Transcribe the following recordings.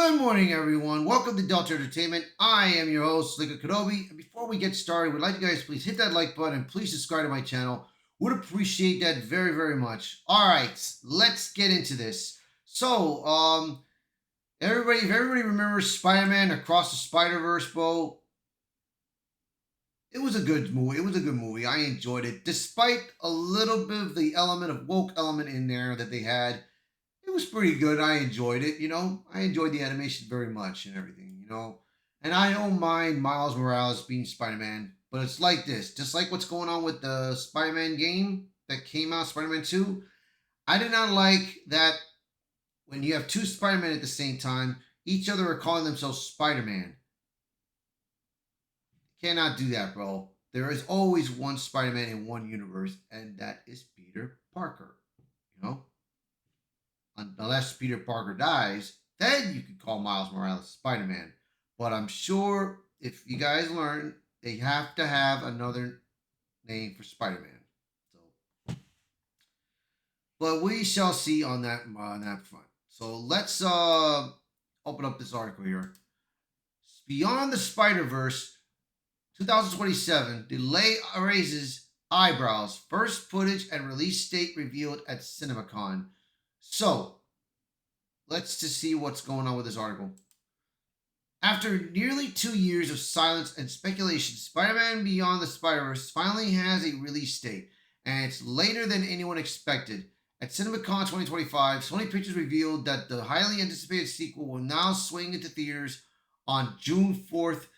Good morning, everyone. Welcome to Delta Entertainment. I am your host, Liga Kenobi. And before we get started, we'd like you guys please hit that like button and please subscribe to my channel. Would appreciate that very, very much. All right, let's get into this. Everybody, if everybody remembers Spider-Man Across the Spider-Verse, bro, it was a good movie. It was a good movie. I enjoyed it, despite a little bit of the element of woke element in there that they had. It was pretty good. I enjoyed it. I enjoyed the animation very much and everything. And I don't mind Miles Morales being Spider-Man, but it's like this, just like what's going on with the Spider-Man game that came out, Spider-Man 2. I did not like that when you have two Spider-Man at the same time, each other are calling themselves Spider-Man. Cannot do that, bro. There is always one Spider-Man in one universe, and that is Peter Parker. You know? Unless Peter Parker dies, then you could call Miles Morales Spider Man. But I'm sure if you guys learn, they have to have another name for Spider Man. So, but we shall see on that front. So let's open up this article here. Beyond the Spider Verse, 2027 delay raises eyebrows. First footage and release date revealed at CinemaCon. So let's just see what's going on with this article. After nearly 2 years of silence and speculation, Spider-Man Beyond the Spider-Verse finally has a release date, and it's later than anyone expected. At CinemaCon 2025, Sony Pictures revealed that the highly anticipated sequel will now swing into theaters on June 4th,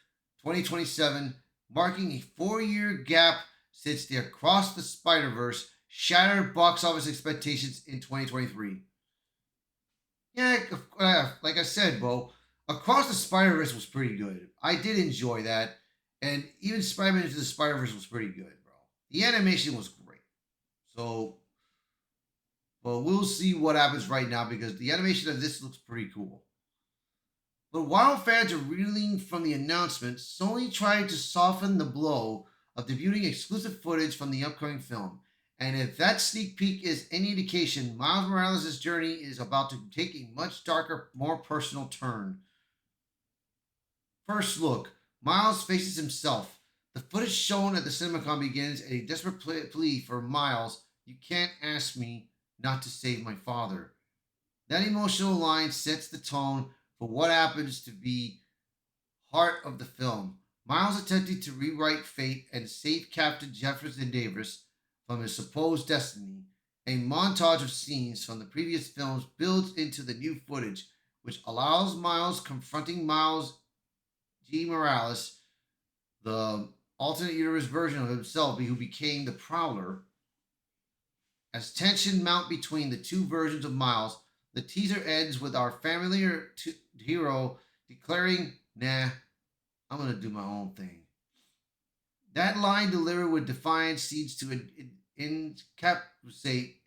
2027, marking a 4-year gap since the Across the Spider-Verse shattered box office expectations in 2023. Yeah, like I said, bro, Across the Spider Verse was pretty good. I did enjoy that, and even Spider Man Into the Spider Verse was pretty good, bro. The animation was great. So, but we'll see what happens right now because the animation of this looks pretty cool. But while fans are reeling from the announcement, Sony tried to soften the blow of debuting exclusive footage from the upcoming film. And if that sneak peek is any indication, Miles Morales' journey is about to take a much darker, more personal turn. First look, Miles faces himself. The footage shown at the CinemaCon begins a desperate plea for Miles, "You can't ask me not to save my father." That emotional line sets the tone for what happens to be heart of the film. Miles attempting to rewrite fate and save Captain Jefferson Davis from his supposed destiny. A montage of scenes from the previous films builds into the new footage, which allows Miles confronting Miles G. Morales, the alternate universe version of himself who became the Prowler. As tension mount between the two versions of Miles, the teaser ends with our familiar hero declaring, "Nah, I'm gonna do my own thing." That line delivered with defiance seems to encapsulate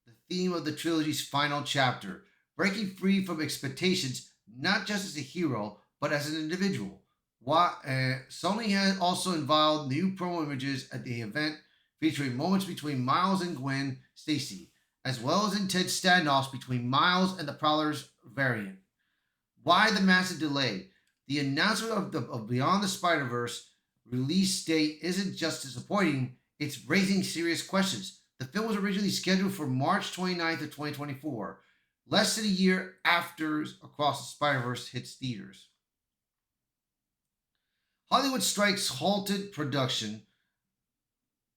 the theme of the trilogy's final chapter, breaking free from expectations not just as a hero, but as an individual. Sony has also involved new promo images at the event featuring moments between Miles and Gwen Stacy, as well as intense standoffs between Miles and the Prowler's variant. Why the massive delay? The announcement of Beyond the Spider Verse release date isn't just disappointing, it's raising serious questions. The film was originally scheduled for March 29th of 2024, less than a year after Across the Spider-Verse hits theaters. Hollywood strikes halted production.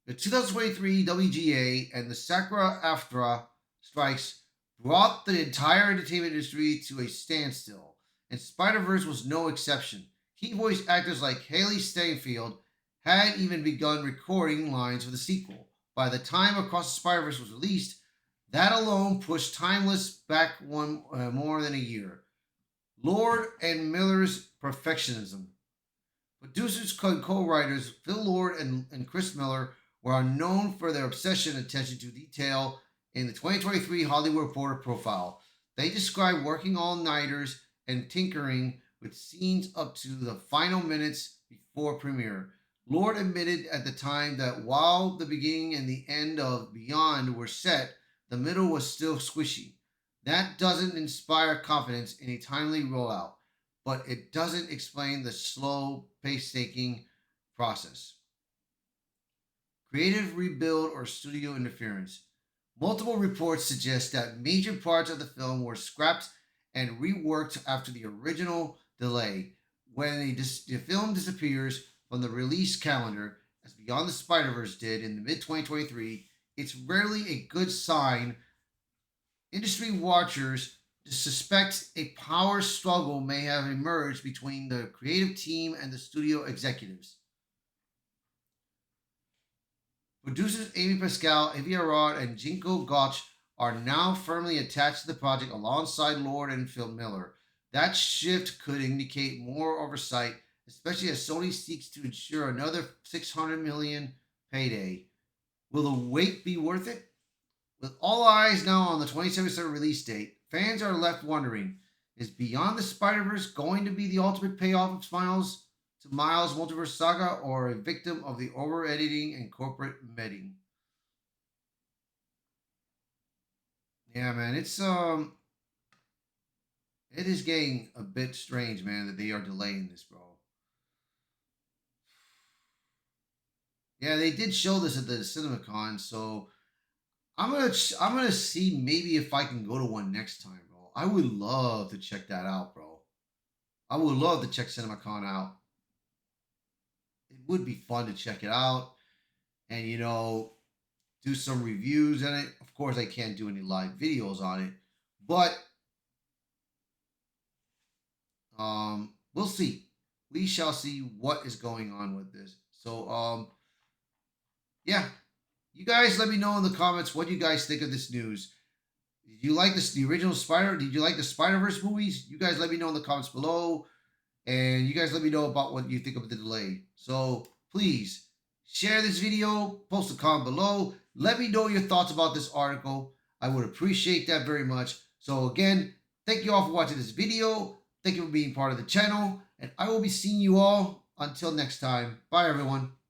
The 2023 WGA and the SAG-AFTRA strikes brought the entire entertainment industry to a standstill, and Spider-Verse was no exception. Key voice actors like Haley Steinfeld had even begun recording lines for the sequel. By the time Across the Spider-Verse was released, that alone pushed Timeless back more than a year. Lord and Miller's perfectionism. Producers and co-writers Phil Lord and Chris Miller were known for their obsession and attention to detail in the 2023 Hollywood Reporter profile. They described working all-nighters and tinkering with scenes up to the final minutes before premiere. Lord admitted at the time that while the beginning and the end of Beyond were set, the middle was still squishy. That doesn't inspire confidence in a timely rollout, but it doesn't explain the slow painstaking process. Creative rebuild or studio interference. Multiple reports suggest that major parts of the film were scrapped and reworked after the original delay. When the film disappears from the release calendar, as Beyond the Spider Verse did in the mid 2023, it's rarely a good sign. Industry watchers suspect a power struggle may have emerged between the creative team and the studio executives. Producers Amy Pascal, Avia Rod, and Jinko Gotch are now firmly attached to the project alongside Lord and Phil Miller. That shift could indicate more oversight, especially as Sony seeks to ensure another 600 million payday. Will the wait be worth it? With all eyes now on the 27th release date, fans are left wondering, is Beyond the Spider Verse going to be the ultimate payoff of Miles Multiverse Saga, or a victim of the over editing and corporate medding? Yeah, man, it is getting a bit strange, man, that they are delaying this, bro. Yeah, they did show this at the CinemaCon, so I'm gonna see maybe if I can go to one next time, bro. I would love to check that out, bro. I would love to check CinemaCon out. It would be fun to check it out and do some reviews on it. Of course, I can't do any live videos on it, but we'll see. We shall see what is going on with this. So yeah, you guys let me know in the comments what you guys think of this news. Did you like the original Spider? Did you like the Spider Verse movies? You guys let me know in the comments below, and you guys let me know about what you think of the delay. So please share this video, post a comment below. Let me know your thoughts about this article. I would appreciate that very much. So again, thank you all for watching this video. Thank you for being part of the channel, and I will be seeing you all until next time. Bye, everyone.